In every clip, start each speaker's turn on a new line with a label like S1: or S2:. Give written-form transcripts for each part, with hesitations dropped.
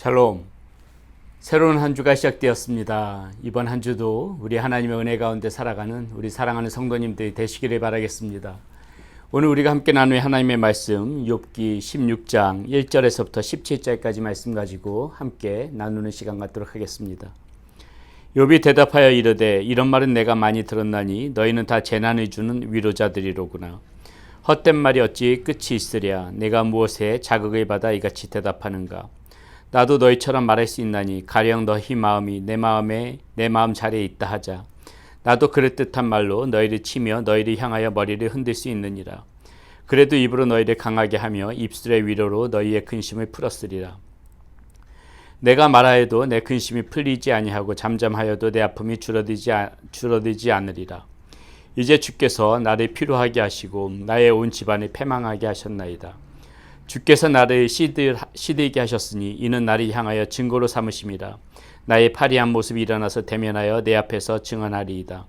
S1: 샬롬. 새로운 한 주가 시작되었습니다. 이번 한 주도 우리 하나님의 은혜 가운데 살아가는 우리 사랑하는 성도님들이 되시기를 바라겠습니다. 오늘 우리가 함께 나눌 하나님의 말씀 욥기 16장 1절에서부터 17절까지 말씀 가지고 함께 나누는 시간 갖도록 하겠습니다. 욥이 대답하여 이르되 이런 말은 내가 많이 들었나니 너희는 다 재난을 주는 위로자들이로구나. 헛된 말이 어찌 끝이 있으랴. 내가 무엇에 자극을 받아 이같이 대답하는가. 나도 너희처럼 말할 수 있나니 가령 너희 마음이 내 마음 자리에 있다 하자. 나도 그럴듯한 말로 너희를 치며 너희를 향하여 머리를 흔들 수 있느니라. 그래도 입으로 너희를 강하게 하며 입술의 위로로 너희의 근심을 풀었으리라. 내가 말하여도 내 근심이 풀리지 아니하고 잠잠하여도 내 아픔이 줄어들지 않으리라. 이제 주께서 나를 피로하게 하시고 나의 온 집안을 패망하게 하셨나이다. 주께서 나를 시들게 하셨으니 이는 나를 향하여 증거로 삼으심이라. 나의 파리한 모습이 일어나서 대면하여 내 앞에서 증언하리이다.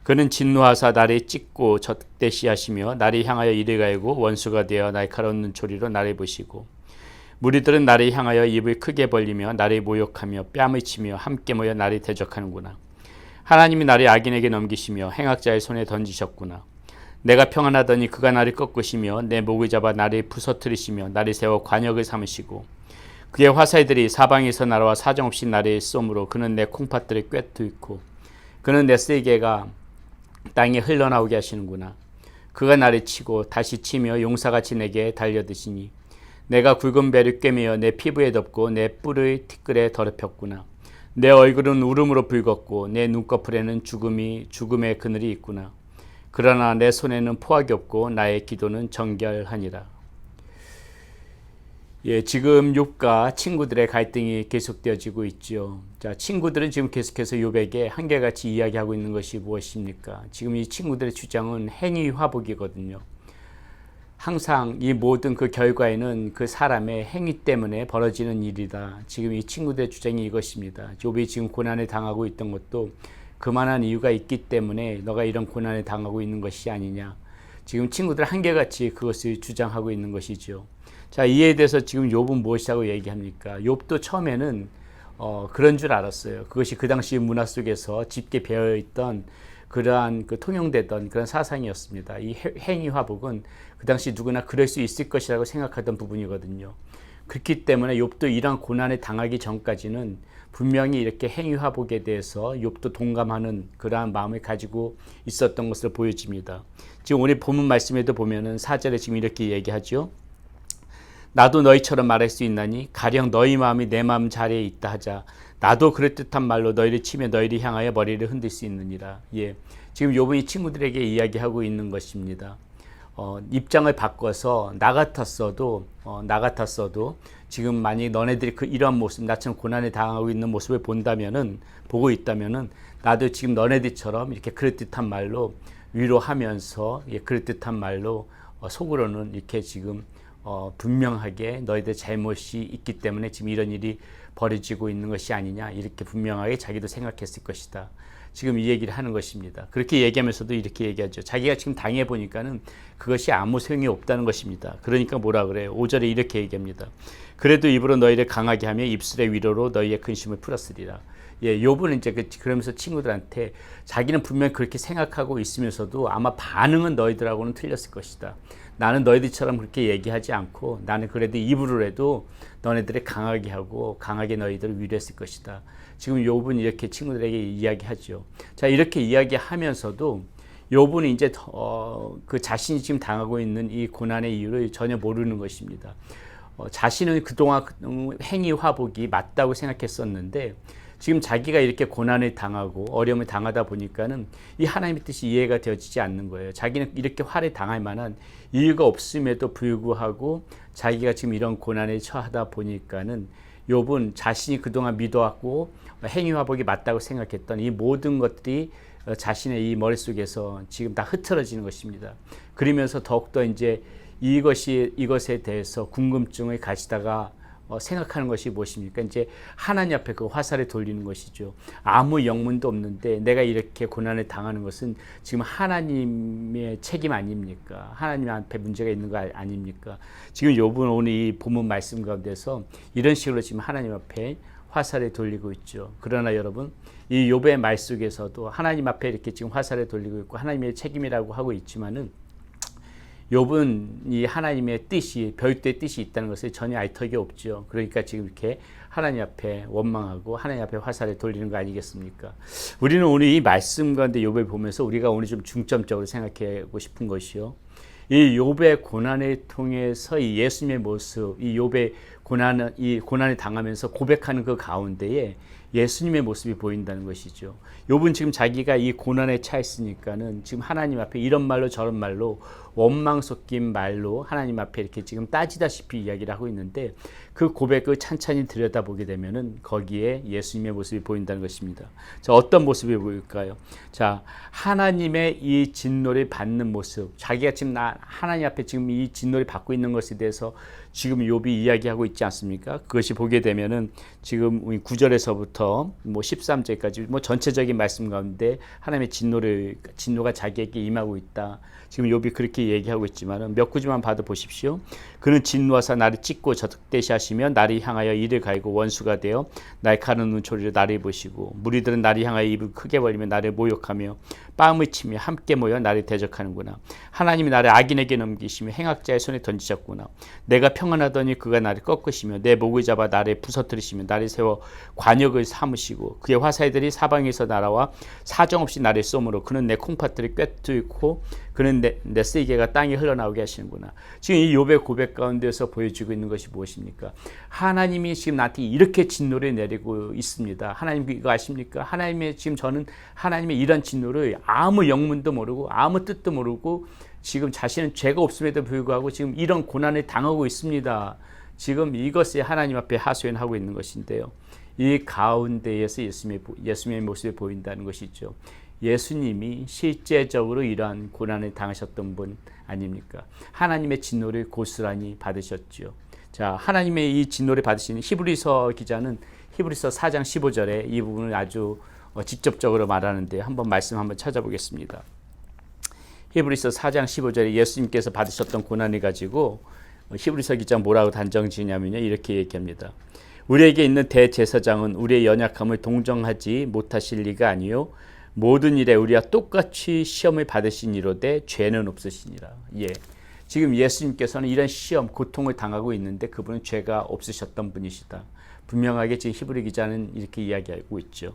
S1: 그는 진노하사 나를 찢고 적대시하시며 나를 향하여 이를 갈고 원수가 되어 날카로운 눈초리로 나를 보시고 무리들은 나를 향하여 입을 크게 벌리며 나를 모욕하며 뺨을 치며 함께 모여 나를 대적하는구나. 하나님이 나를 악인에게 넘기시며 행악자의 손에 던지셨구나. 내가 평안하더니 그가 나를 꺾으시며 내 목을 잡아 나를 부서뜨리시며 나를 세워 관역을 삼으시고 그의 화살들이 사방에서 날아와 사정없이 나를 쏘므로 그는 내 콩팥들을 꿰뚫고 그는 내 쓸개가 땅에 흘러나오게 하시는구나. 그가 나를 치고 다시 치며 용사같이 내게 달려드시니 내가 굵은 배를 꿰매어 내 피부에 덮고 내 뿔을 티끌에 더럽혔구나. 내 얼굴은 울음으로 붉었고 내 눈꺼풀에는 죽음의 그늘이 있구나. 그러나 내 손에는 포악이 없고 나의 기도는 정결하니라. 지금 욥과 친구들의 갈등이 계속되어지고 있죠. 자, 친구들은 지금 계속해서 욥에게 한결같이 이야기하고 있는 것이 무엇입니까? 지금 이 친구들의 주장은 행위 화복이거든요. 항상 이 모든 그 결과에는 그 사람의 행위 때문에 벌어지는 일이다. 지금 이 친구들의 주장이 이것입니다. 욥이 지금 고난을 당하고 있던 것도 그만한 이유가 있기 때문에 너가 이런 고난을 당하고 있는 것이 아니냐. 지금 친구들 한결같이 그것을 주장하고 있는 것이죠. 자, 이에 대해서 지금 욥은 무엇이라고 얘기합니까? 욥도 처음에는 그런 줄 알았어요. 그것이 그 당시 문화 속에서 짙게 배어있던 그러한 통용되던 그런 사상이었습니다. 이 행위 화복은 그 당시 누구나 그럴 수 있을 것이라고 생각하던 부분이거든요. 그렇기 때문에 욥도 이러한 고난을 당하기 전까지는 분명히 이렇게 행위 화복에 대해서 욥도 동감하는 그러한 마음을 가지고 있었던 것으로 보여집니다. 지금 오늘 본문 말씀에도 보면은 4절에 지금 이렇게 얘기하죠. 나도 너희처럼 말할 수 있나니 가령 너희 마음이 내 마음 자리에 있다 하자. 나도 그럴듯한 말로 너희를 치며 너희를 향하여 머리를 흔들 수 있느니라. 지금 욥은 이 친구들에게 이야기하고 있는 것입니다. 입장을 바꿔서 나 같았어도 지금 만약 너네들이 이러한 모습, 나처럼 고난을 당하고 있는 모습을 보고 있다면은 나도 지금 너네들처럼 이렇게 그럴듯한 말로 위로하면서 그럴듯한 말로 속으로는 이렇게 지금 분명하게 너희들 잘못이 있기 때문에 지금 이런 일이 벌어지고 있는 것이 아니냐, 이렇게 분명하게 자기도 생각했을 것이다. 지금 이 얘기를 하는 것입니다. 그렇게 얘기하면서도 이렇게 얘기하죠. 자기가 지금 당해보니까는 그것이 아무 소용이 없다는 것입니다. 그러니까 뭐라 그래요? 5절에 이렇게 얘기합니다. 그래도 입으로 너희를 강하게 하며 입술의 위로로 너희의 근심을 풀었으리라. 욥은 이제 그러면서 친구들한테 자기는 분명히 그렇게 생각하고 있으면서도 아마 반응은 너희들하고는 틀렸을 것이다. 나는 너희들처럼 그렇게 얘기하지 않고 나는 그래도 입으로라도 너네들을 강하게 하고 강하게 너희들을 위로했을 것이다. 지금 욥은 이렇게 친구들에게 이야기하죠. 자, 이렇게 이야기하면서도 욥은 이제 그 자신이 지금 당하고 있는 이 고난의 이유를 전혀 모르는 것입니다. 자신은 그동안 행위 화복이 맞다고 생각했었는데 지금 자기가 이렇게 고난을 당하고 어려움을 당하다 보니까는 이 하나님의 뜻이 이해가 되어지지 않는 거예요. 자기는 이렇게 화를 당할 만한 이유가 없음에도 불구하고 자기가 지금 이런 고난에 처하다 보니까는 욥은 자신이 그동안 믿어왔고 행위 화복이 맞다고 생각했던 이 모든 것들이 자신의 이 머릿속에서 지금 다 흐트러지는 것입니다. 그러면서 더욱더 이제 이것에 대해서 궁금증을 가지다가 생각하는 것이 무엇입니까? 이제 하나님 앞에 그 화살을 돌리는 것이죠. 아무 영문도 없는데 내가 이렇게 고난을 당하는 것은 지금 하나님의 책임 아닙니까? 하나님 앞에 문제가 있는 거 아닙니까? 지금 욥은 오늘 이 본문 말씀 가운데서 이런 식으로 지금 하나님 앞에 화살을 돌리고 있죠. 그러나 여러분, 이 욥의 말 속에서도 하나님 앞에 이렇게 지금 화살을 돌리고 있고 하나님의 책임이라고 하고 있지만은 욥은 이 하나님의 뜻이, 별도의 뜻이 있다는 것을 전혀 알 턱이 없죠. 그러니까 지금 이렇게 하나님 앞에 원망하고 하나님 앞에 화살을 돌리는 거 아니겠습니까? 우리는 오늘 이 말씀 가운데 욥을 보면서 우리가 오늘 좀 중점적으로 생각하고 싶은 것이요, 이 욥의 고난을 통해서 이 예수님의 모습, 이 욥의 고난을 당하면서 고백하는 그 가운데에 예수님의 모습이 보인다는 것이죠. 욥은 지금 자기가 이 고난에 처했으니까는 지금 하나님 앞에 이런 말로 저런 말로 원망 섞인 말로 하나님 앞에 이렇게 지금 따지다시피 이야기를 하고 있는데, 그 고백을 찬찬히 들여다보게 되면은 거기에 예수님의 모습이 보인다는 것입니다. 자, 어떤 모습이 보일까요? 자, 하나님의 이 진노를 받는 모습, 자기가 지금 하나님 앞에 지금 이 진노를 받고 있는 것에 대해서 지금 욥이 이야기하고 있지 않습니까? 그것이 보게 되면은 지금 9절에서부터 뭐 13절까지 뭐 전체적인 말씀 가운데 하나님의 진노가 자기에게 임하고 있다. 지금 욥이 그렇게 얘기하고 있지만은 몇 구절만 봐도 보십시오. 그는 진노하사 나를 찢고 적대시하시며 나를 향하여 이를 갈고 원수가 되어 날카로운 눈초리로 나를 보시고, 무리들은 나를 향하여 입을 크게 벌리며 나를 모욕하며 뺨을 치며 함께 모여 나를 대적하는구나. 하나님이 나를 악인에게 넘기시며 행악자의 손에 던지셨구나. 내가 평안하더니 그가 나를 꺾으시며 내 목을 잡아 나를 부서뜨리시며 나를 세워 관역을 삼으시고, 그의 화살들이 사방에서 날아와 사정없이 나를 쏘므로 그는 내 콩팥들을 꿰뚫고 그는 내 쓸개가 땅에 흘러나오게 하시는구나. 지금 이 욥의 고백 가운데서 보여주고 있는 것이 무엇입니까? 하나님이 지금 나한테 이렇게 진노를 내리고 있습니다. 하나님 이거 아십니까? 저는 하나님의 이런 진노를 아무 영문도 모르고 아무 뜻도 모르고 지금 자신은 죄가 없음에도 불구하고 지금 이런 고난을 당하고 있습니다. 지금 이것이 하나님 앞에 하소연하고 있는 것인데요, 이 가운데에서 예수님의 모습이 보인다는 것이죠. 예수님이 실제적으로 이러한 고난을 당하셨던 분 아닙니까? 하나님의 진노를 고스란히 받으셨죠. 자, 하나님의 이 진노를 받으신 히브리서 기자는 히브리서 4장 15절에 이 부분을 아주 직접적으로 말하는데 한번 찾아보겠습니다. 히브리서 4장 15절에 예수님께서 받으셨던 고난을 가지고 히브리서 기자 뭐라고 단정 지으냐면요, 이렇게 얘기합니다. 우리에게 있는 대제사장은 우리의 연약함을 동정하지 못하실 리가 아니요 모든 일에 우리와 똑같이 시험을 받으신 이로되 죄는 없으시니라. 예, 지금 예수님께서는 이런 시험, 고통을 당하고 있는데 그분은 죄가 없으셨던 분이시다. 분명하게 지금 히브리 기자는 이렇게 이야기하고 있죠.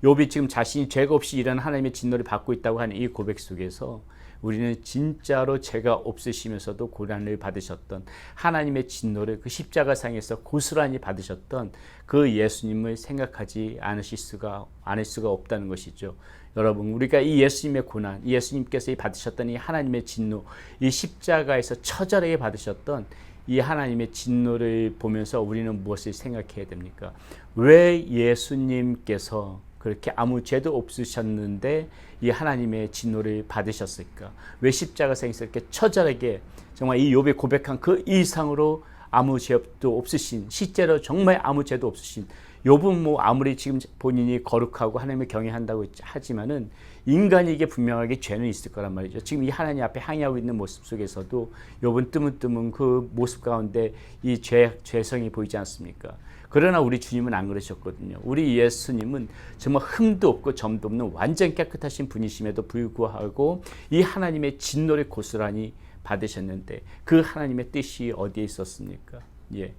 S1: 욥이 지금 자신이 죄가 없이 이런 하나님의 진노를 받고 있다고 하는 이 고백 속에서 우리는 진짜로 죄가 없으시면서도 고난을 받으셨던 하나님의 진노를 그 십자가상에서 고스란히 받으셨던 그 예수님을 생각하지 않을 수가 없다는 것이죠. 여러분, 우리가 이 예수님의 고난, 예수님께서 받으셨던 이 하나님의 진노, 이 십자가에서 처절하게 받으셨던 이 하나님의 진노를 보면서 우리는 무엇을 생각해야 됩니까? 왜 예수님께서 그렇게 아무 죄도 없으셨는데 이 하나님의 진노를 받으셨을까? 왜 십자가상에서 이렇게 처절하게 정말 이 욥이 고백한 그 이상으로 아무 죄도 없으신, 실제로 정말 아무 죄도 없으신 욥은 뭐 아무리 지금 본인이 거룩하고 하나님을 경외한다고 하지만은 인간에게 분명하게 죄는 있을 거란 말이죠. 지금 이 하나님 앞에 항의하고 있는 모습 속에서도 욥은 뜨문뜨문 그 모습 가운데 이 죄성이 보이지 않습니까? 그러나 우리 주님은 안 그러셨거든요. 우리 예수님은 정말 흠도 없고 점도 없는 완전 깨끗하신 분이심에도 불구하고 이 하나님의 진노를 고스란히 받으셨는데 그 하나님의 뜻이 어디에 있었습니까? 예,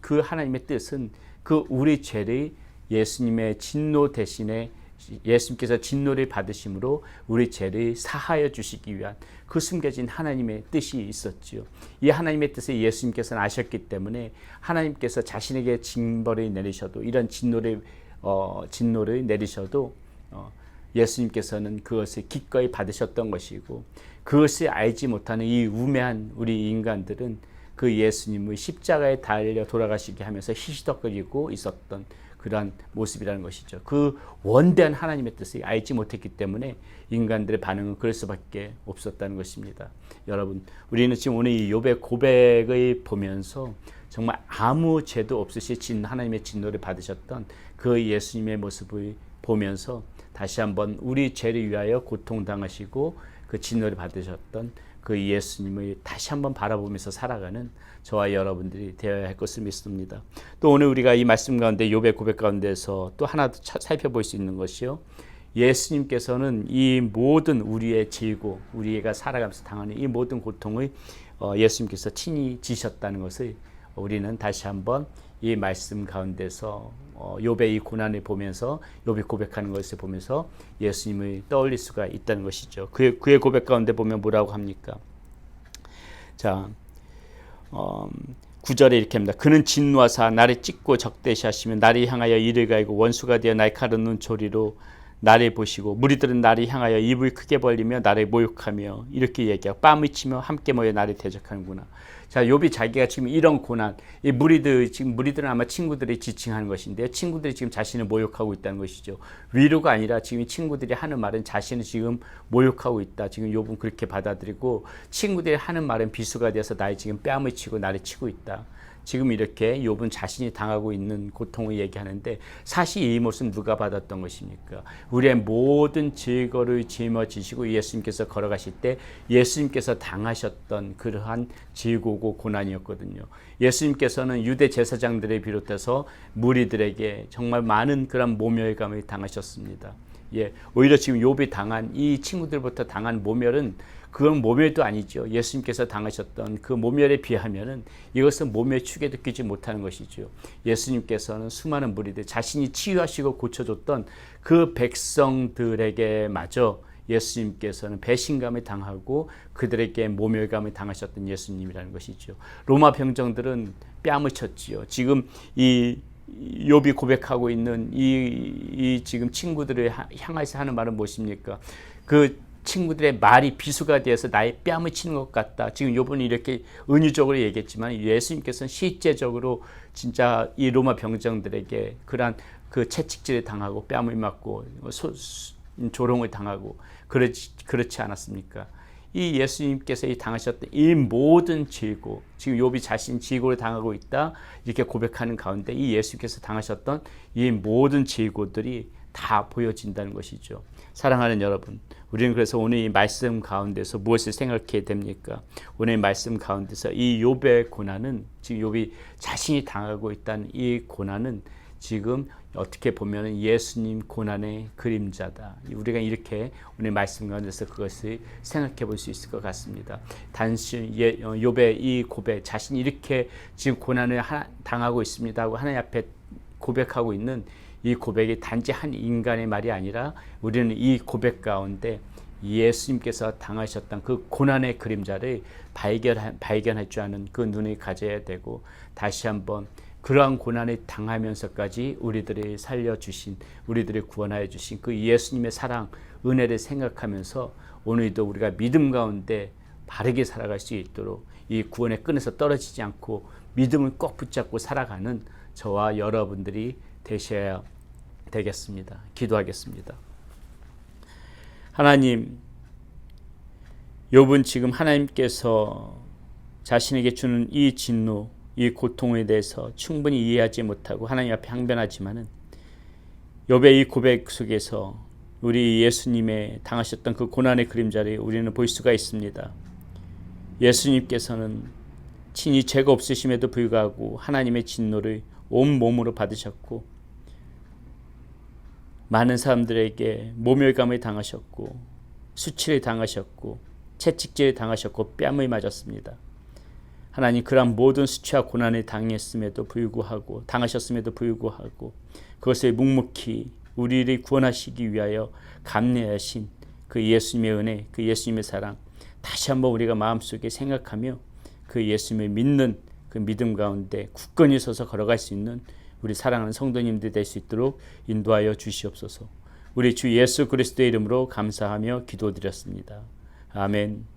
S1: 그 하나님의 뜻은 그 우리 죄를 예수님의 진노 대신에 예수님께서 진노를 받으심으로 우리 죄를 사하여 주시기 위한 그 숨겨진 하나님의 뜻이 있었지요. 이 하나님의 뜻을 예수님께서는 아셨기 때문에 하나님께서 자신에게 징벌을 내리셔도 이런 진노를 내리셔도 예수님께서는 그것을 기꺼이 받으셨던 것이고, 그것을 알지 못하는 이 우매한 우리 인간들은 그 예수님의 십자가에 달려 돌아가시게 하면서 희시덕거리고 있었던 그러한 모습이라는 것이죠. 그 원대한 하나님의 뜻을 알지 못했기 때문에 인간들의 반응은 그럴 수밖에 없었다는 것입니다. 여러분, 우리는 지금 오늘 이 욥의 고백을 보면서 정말 아무 죄도 없으신 하나님의 진노를 받으셨던 그 예수님의 모습을 보면서 다시 한번 우리 죄를 위하여 고통당하시고 그 진노를 받으셨던 그 예수님을 다시 한번 바라보면서 살아가는 저와 여러분들이 되어야 할 것을 믿습니다. 또 오늘 우리가 이 말씀 가운데 욥의 고백 가운데서 또 하나 살펴볼 수 있는 것이요, 예수님께서는 이 모든 우리의 죄고 우리가 살아가면서 당하는 이 모든 고통을 예수님께서 친히 지셨다는 것을 우리는 다시 한번 이 말씀 가운데서 욥의 이 고난을 보면서 욥이 고백하는 것을 보면서 예수님을 떠올릴 수가 있다는 것이죠. 그의 고백 가운데 보면 뭐라고 합니까? 자, 9절에 이렇게 합니다. 그는 진노하사 나를 찢고 적대시하시며 나를 향하여 이를 갈고 원수가 되어 날카로운 조리로 나를 보시고 무리들은 나를 향하여 입을 크게 벌리며 나를 모욕하며 이렇게 얘기하고 뺨을 치며 함께 모여 나를 대적하는구나. 자, 욥이 자기가 지금 이런 고난, 이 무리들은 아마 친구들이 지칭하는 것인데요. 친구들이 지금 자신을 모욕하고 있다는 것이죠. 위로가 아니라 지금 친구들이 하는 말은 자신을 지금 모욕하고 있다. 지금 욥은 그렇게 받아들이고 친구들이 하는 말은 비수가 되어서 나를 지금 뺨을 치고 나를 치고 있다. 지금 이렇게 욥은 자신이 당하고 있는 고통을 얘기하는데 사실 이 모습은 누가 받았던 것입니까? 우리의 모든 죄거를 짊어지시고 예수님께서 걸어가실 때 예수님께서 당하셨던 그러한 죄고고 고난이었거든요. 예수님께서는 유대 제사장들을 비롯해서 무리들에게 정말 많은 그런 모멸감을 당하셨습니다. 오히려 지금 욥이 당한 이 친구들부터 당한 모멸은 그건 모멸도 아니죠. 예수님께서 당하셨던 그 모멸에 비하면은 이것은 몸의 축에도 끼지 못하는 것이죠. 예수님께서는 수많은 무리들 자신이 치유하시고 고쳐줬던 그 백성들에게 마저 예수님께서는 배신감을 당하고 그들에게 모멸감을 당하셨던 예수님이라는 것이죠. 로마 병정들은 뺨을 쳤지요. 지금 이 욥이 고백하고 있는 이 지금 친구들을 향해서 하는 말은 무엇입니까? 그 친구들의 말이 비수가 되어서 나의 뺨을 치는 것 같다. 지금 욥은 이렇게 은유적으로 얘기했지만 예수님께서는 실제적으로 진짜 이 로마 병정들에게 그러한 그 채찍질을 당하고 뺨을 맞고 조롱을 당하고 그렇지 않았습니까? 이 예수님께서 당하셨던 이 모든 죄고, 지금 욥이 자신 죄고를 당하고 있다 이렇게 고백하는 가운데 이 예수님께서 당하셨던 이 모든 죄고들이 다 보여진다는 것이죠. 사랑하는 여러분, 우리는 그래서 오늘 이 말씀 가운데서 무엇을 생각해야 됩니까? 오늘 이 말씀 가운데서 이 욥의 고난은, 지금 욥이 자신이 당하고 있다는 이 고난은 지금 어떻게 보면 예수님 고난의 그림자다. 우리가 이렇게 오늘 말씀 가운데서 그것을 생각해 볼 수 있을 것 같습니다. 단순히 욥의 이 고백, 자신이 이렇게 지금 고난을 당하고 있습니다 하고 하나님 앞에 고백하고 있는 이 고백이 단지 한 인간의 말이 아니라 우리는 이 고백 가운데 예수님께서 당하셨던 그 고난의 그림자를 발견할 줄 아는 그 눈을 가져야 되고, 다시 한번 그러한 고난을 당하면서까지 우리들을 살려주신, 우리들을 구원하여 주신 그 예수님의 사랑, 은혜를 생각하면서 오늘도 우리가 믿음 가운데 바르게 살아갈 수 있도록 이 구원의 끈에서 떨어지지 않고 믿음을 꼭 붙잡고 살아가는 저와 여러분들이 되셔야 되겠습니다. 기도하겠습니다. 하나님, 욥은 지금 하나님께서 자신에게 주는 이 진노, 이 고통에 대해서 충분히 이해하지 못하고 하나님 앞에 항변하지만은 욥의 이 고백 속에서 우리 예수님의 당하셨던 그 고난의 그림자를 우리는 볼 수가 있습니다. 예수님께서는 친히 죄가 없으심에도 불구하고 하나님의 진노를 온 몸으로 받으셨고 많은 사람들에게 모멸감을 당하셨고 수치를 당하셨고 채찍질을 당하셨고 뺨을 맞았습니다. 하나님, 그러한 모든 수치와 고난을 당하셨음에도 불구하고 그것을 묵묵히 우리를 구원하시기 위하여 감내하신 그 예수님의 은혜, 그 예수님의 사랑 다시 한번 우리가 마음속에 생각하며 그 예수님을 믿는 그 믿음 가운데 굳건히 서서 걸어갈 수 있는 우리 사랑하는 성도님들 될 수 있도록 인도하여 주시옵소서. 우리 주 예수 그리스도의 이름으로 감사하며 기도드렸습니다. 아멘.